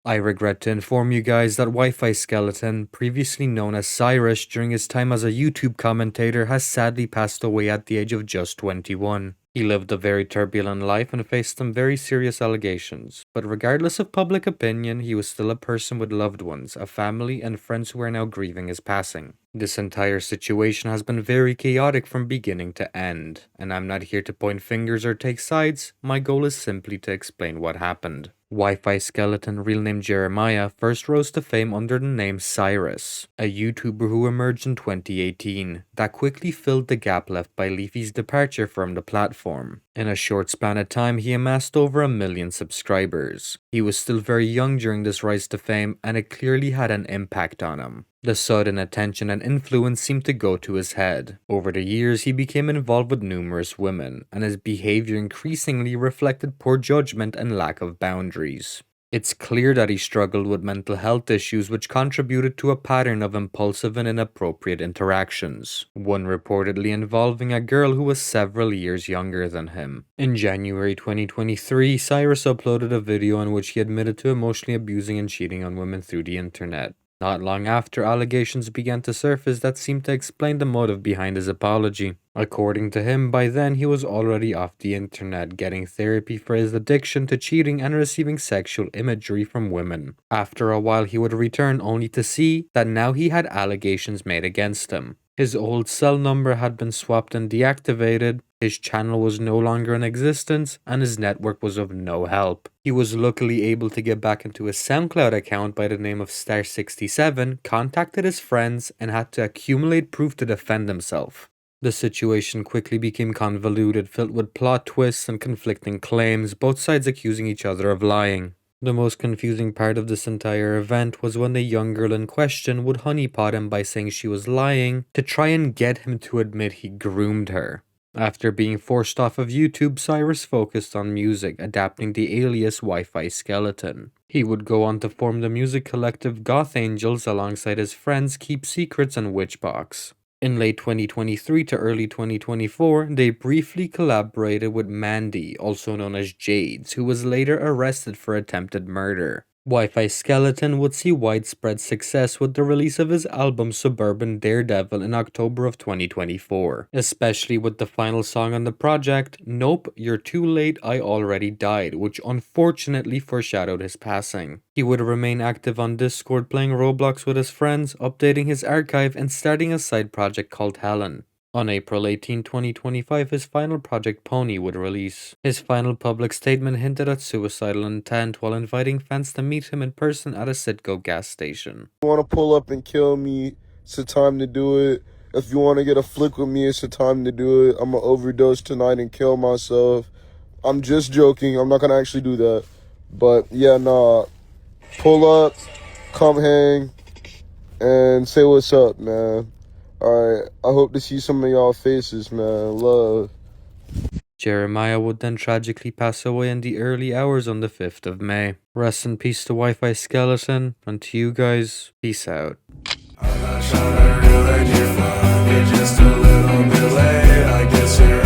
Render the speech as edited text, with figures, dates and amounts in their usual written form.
I regret to inform you guys that Wifiskeleton, previously known as Cyrus during his time as a YouTube commentator, has sadly passed away at the age of just 21. He lived a very turbulent life and faced some very serious allegations, but regardless of public opinion, he was still a person with loved ones, a family, and friends who are now grieving his passing. This entire situation has been very chaotic from beginning to end, and I'm not here to point fingers or take sides. My goal is simply to explain what happened. Wifiskeleton, real name Jeremiah, first rose to fame under the name Cyrus, a YouTuber who emerged in 2018, that quickly filled the gap left by Leafy's departure from the platform. In a short span of time, he amassed over 1 million subscribers. He was still very young during this rise to fame, and it clearly had an impact on him. The sudden attention and influence seemed to go to his head. Over the years, he became involved with numerous women, and his behavior increasingly reflected poor judgment and lack of boundaries. It's clear that he struggled with mental health issues which contributed to a pattern of impulsive and inappropriate interactions, one reportedly involving a girl who was several years younger than him. In January 2023, Cyrus uploaded a video in which he admitted to emotionally abusing and cheating on women through the internet. Not long after, allegations began to surface that seemed to explain the motive behind his apology. According to him, by then he was already off the internet, getting therapy for his addiction to cheating and receiving sexual imagery from women. After a while, he would return only to see that now he had allegations made against him. His old cell number had been swapped and deactivated, his channel was no longer in existence, and his network was of no help. He was luckily able to get back into his SoundCloud account by the name of Star67, contacted his friends, and had to accumulate proof to defend himself. The situation quickly became convoluted, filled with plot twists and conflicting claims, both sides accusing each other of lying. The most confusing part of this entire event was when the young girl in question would honeypot him by saying she was lying to try and get him to admit he groomed her. After being forced off of YouTube, Cyrus focused on music, adapting the alias Wifiskeleton. He would go on to form the music collective Goth Angels alongside his friends Keep Secrets and Witchbox. In late 2023 to early 2024, they briefly collaborated with Mandy, also known as Jades, who was later arrested for attempted murder. Wifiskeleton would see widespread success with the release of his album Suburban Daredevil in October of 2024, especially with the final song on the project, Nope, You're Too Late, I Already Died, which unfortunately foreshadowed his passing. He would remain active on Discord, playing Roblox with his friends, updating his archive, and starting a side project called Helen. On April 18, 2025, his final project Pony would release. His final public statement hinted at suicidal intent while inviting fans to meet him in person at a Citgo gas station. If you want to pull up and kill me, it's the time to do it. If you want to get a flick with me, it's the time to do it. I'm going to overdose tonight and kill myself. I'm just joking. I'm not going to actually do that. But yeah, nah. Pull up, come hang, and say what's up, man. Alright, I hope to see some of y'all faces, man. Love. Jeremiah would then tragically pass away in the early hours on the 5th of May. Rest in peace to Wifiskeleton, and to you guys, peace out. I'm not trying to ruin your fun, you're just a little bit late, I guess you're